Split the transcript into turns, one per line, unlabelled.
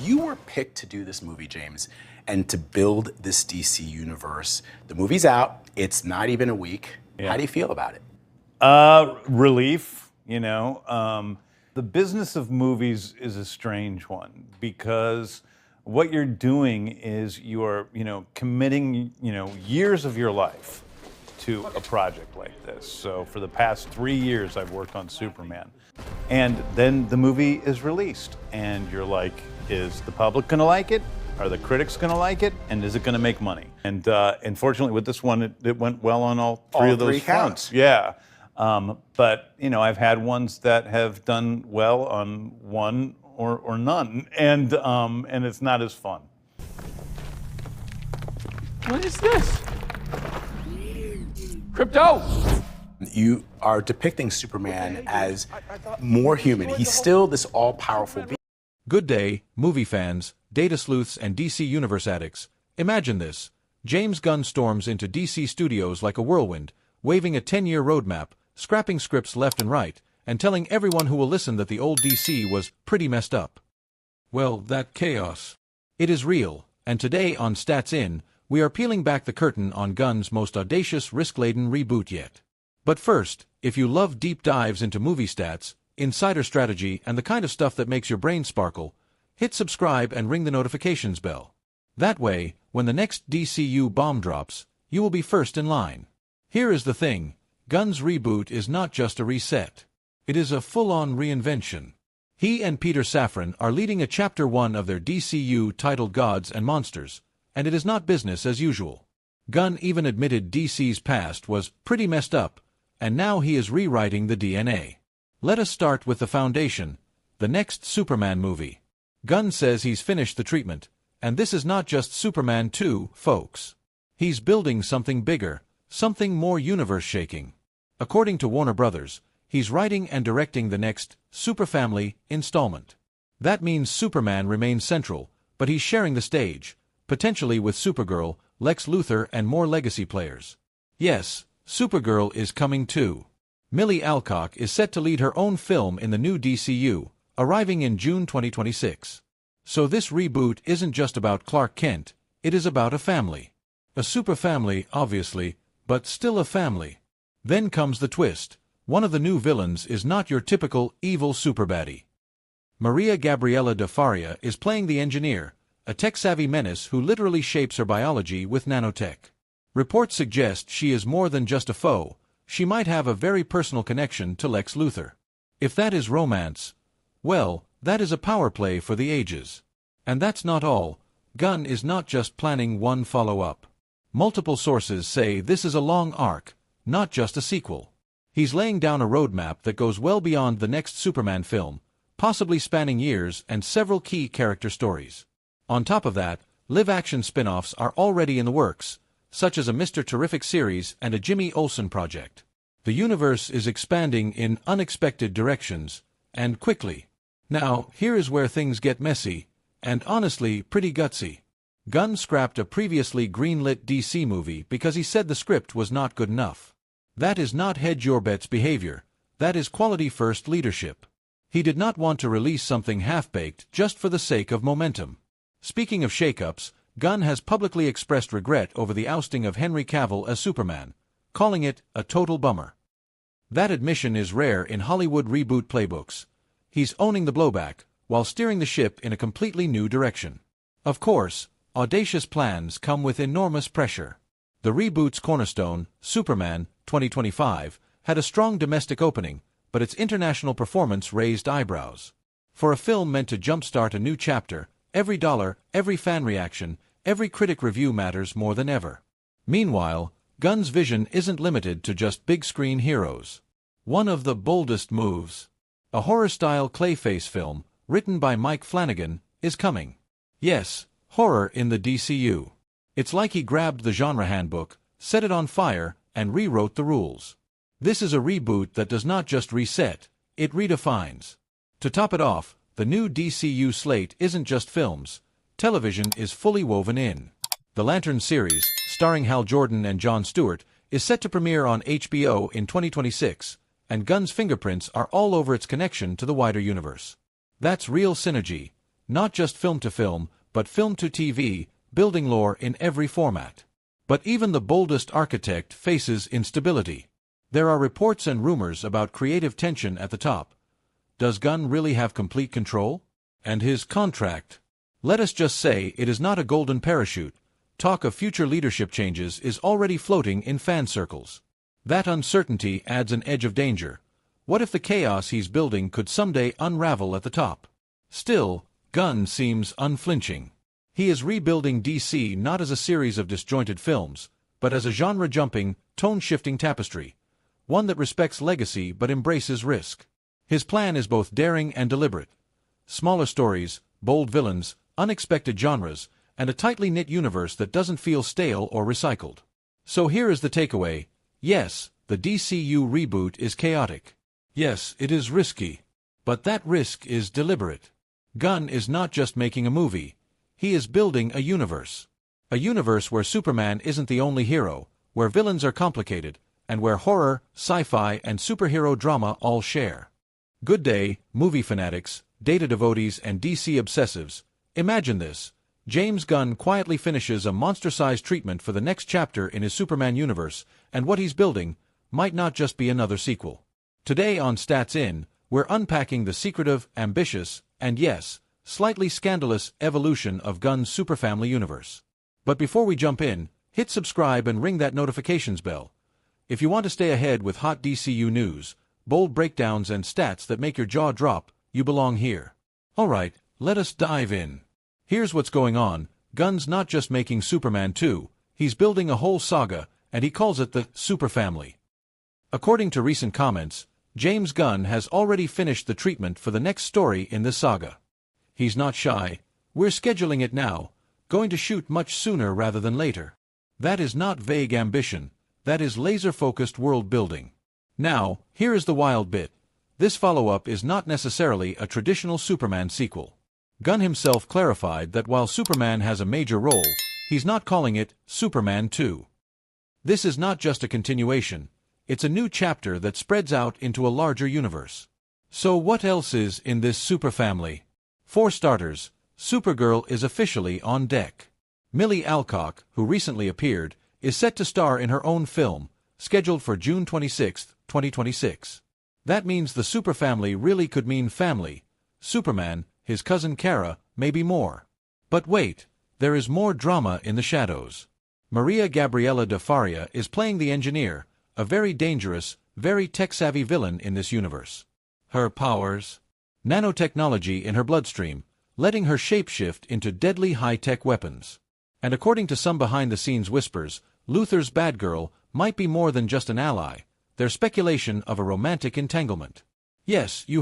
You were picked to do this movie, James, and to build this DC universe. The movie's out. It's not even a week.
Yeah.
How do you feel about it?
Relief, you know. The business of movies is a strange one because what you're doing is you're, committing, years of your life to a project like this. So for the past 3 years, I've worked on Superman. And then the movie is released, and you're like, is the public going to like it? Are the critics going to like it? And is it going to make money? And unfortunately, with this one, it went well on all three of those fronts. Yeah. But, I've had ones that have done well on one or none, and it's not as fun.
What is this? Crypto!
You are depicting Superman as more human. He's still this all-powerful being.
Good day, movie fans, data sleuths, and DC Universe addicts. Imagine this. James Gunn storms into DC Studios like a whirlwind, waving a 10-year roadmap, scrapping scripts left and right, and telling everyone who will listen that the old DC was pretty messed up. Well, that chaos. It is real, and today on Stats In, we are peeling back the curtain on Gunn's most audacious, risk-laden reboot yet. But first, if you love deep dives into movie stats, insider strategy, and the kind of stuff that makes your brain sparkle, hit subscribe and ring the notifications bell. That way, when the next DCU bomb drops, you will be first in line. Here is the thing, Gunn's reboot is not just a reset. It is a full-on reinvention. He and Peter Safran are leading a Chapter 1 of their DCU titled Gods and Monsters, and it is not business as usual. Gunn even admitted DC's past was pretty messed up, and now he is rewriting the DNA. Let us start with the foundation, the next Superman movie. Gunn says he's finished the treatment, and this is not just Superman 2, folks. He's building something bigger, something more universe-shaking. According to Warner Brothers, he's writing and directing the next Superfamily installment. That means Superman remains central, but he's sharing the stage, potentially with Supergirl, Lex Luthor, and more legacy players. Yes, Supergirl is coming too. Millie Alcock is set to lead her own film in the new DCU, arriving in June 2026. So this reboot isn't just about Clark Kent, it is about a family. A super family, obviously, but still a family. Then comes the twist. One of the new villains is not your typical evil superbaddie. Maria Gabriela de Faria is playing the engineer, a tech-savvy menace who literally shapes her biology with nanotech. Reports suggest she is more than just a foe. She might have a very personal connection to Lex Luthor. If that is romance, well, that is a power play for the ages. And that's not all. Gunn is not just planning one follow-up. Multiple sources say this is a long arc, not just a sequel. He's laying down a roadmap that goes well beyond the next Superman film, possibly spanning years and several key character stories. On top of that, live-action spin-offs are already in the works, such as a Mr. Terrific series and a Jimmy Olsen project. The universe is expanding in unexpected directions, and quickly. Now, here is where things get messy, and honestly pretty gutsy. Gunn scrapped a previously greenlit DC movie because he said the script was not good enough. That is not hedge-your-bets behavior, that is quality-first leadership. He did not want to release something half-baked just for the sake of momentum. Speaking of shakeups, Gunn has publicly expressed regret over the ousting of Henry Cavill as Superman, calling it a total bummer. That admission is rare in Hollywood reboot playbooks. He's owning the blowback, while steering the ship in a completely new direction. Of course, audacious plans come with enormous pressure. The reboot's cornerstone, Superman 2025, had a strong domestic opening, but its international performance raised eyebrows. For a film meant to jumpstart a new chapter, every dollar, every fan reaction, every critic review matters more than ever. Meanwhile, Gunn's vision isn't limited to just big-screen heroes. One of the boldest moves, a horror-style Clayface film, written by Mike Flanagan, is coming. Yes, horror in the DCU. It's like he grabbed the genre handbook, set it on fire, and rewrote the rules. This is a reboot that does not just reset, it redefines. To top it off, the new DCU slate isn't just films. Television is fully woven in. The Lantern series, starring Hal Jordan and Jon Stewart, is set to premiere on HBO in 2026, and Gunn's fingerprints are all over its connection to the wider universe. That's real synergy, not just film to film, but film to TV, building lore in every format. But even the boldest architect faces instability. There are reports and rumors about creative tension at the top. Does Gunn really have complete control? And his contract? Let us just say it is not a golden parachute. Talk of future leadership changes is already floating in fan circles. That uncertainty adds an edge of danger. What if the chaos he's building could someday unravel at the top? Still, Gunn seems unflinching. He is rebuilding DC not as a series of disjointed films, but as a genre-jumping, tone-shifting tapestry, one that respects legacy but embraces risk. His plan is both daring and deliberate. Smaller stories, bold villains, unexpected genres, and a tightly knit universe that doesn't feel stale or recycled. So here is the takeaway. Yes, the DCU reboot is chaotic. Yes, it is risky. But that risk is deliberate. Gunn is not just making a movie. He is building a universe. A universe where Superman isn't the only hero, where villains are complicated, and where horror, sci-fi, and superhero drama all share. Good day, movie fanatics, data devotees, and DC obsessives. Imagine this. James Gunn quietly finishes a monster-sized treatment for the next chapter in his Superman universe, and what he's building might not just be another sequel. Today on Stats In, we're unpacking the secretive, ambitious, and yes, slightly scandalous evolution of Gunn's superfamily universe. But before we jump in, hit subscribe and ring that notifications bell. If you want to stay ahead with hot DCU news, bold breakdowns, and stats that make your jaw drop, you belong here. Alright, let us dive in. Here's what's going on. Gunn's not just making Superman 2, he's building a whole saga, and he calls it the Superfamily. According to recent comments, James Gunn has already finished the treatment for the next story in this saga. He's not shy. We're scheduling it now, going to shoot much sooner rather than later. That is not vague ambition, that is laser-focused world building. Now, here is the wild bit. This follow-up is not necessarily a traditional Superman sequel. Gunn himself clarified that while Superman has a major role, he's not calling it Superman 2. This is not just a continuation, it's a new chapter that spreads out into a larger universe. So what else is in this superfamily? For starters, Supergirl is officially on deck. Millie Alcock, who recently appeared, is set to star in her own film, scheduled for June 26, 2026. That means the superfamily really could mean family, Superman, his cousin Kara, maybe more. But wait, there is more drama in the shadows. Maria Gabriela de Faria is playing the engineer, a very dangerous, very tech-savvy villain in this universe. Her powers? Nanotechnology in her bloodstream, letting her shapeshift into deadly high-tech weapons. And according to some behind-the-scenes whispers, Luthor's Batgirl might be more than just an ally. There's speculation of a romantic entanglement. Yes, you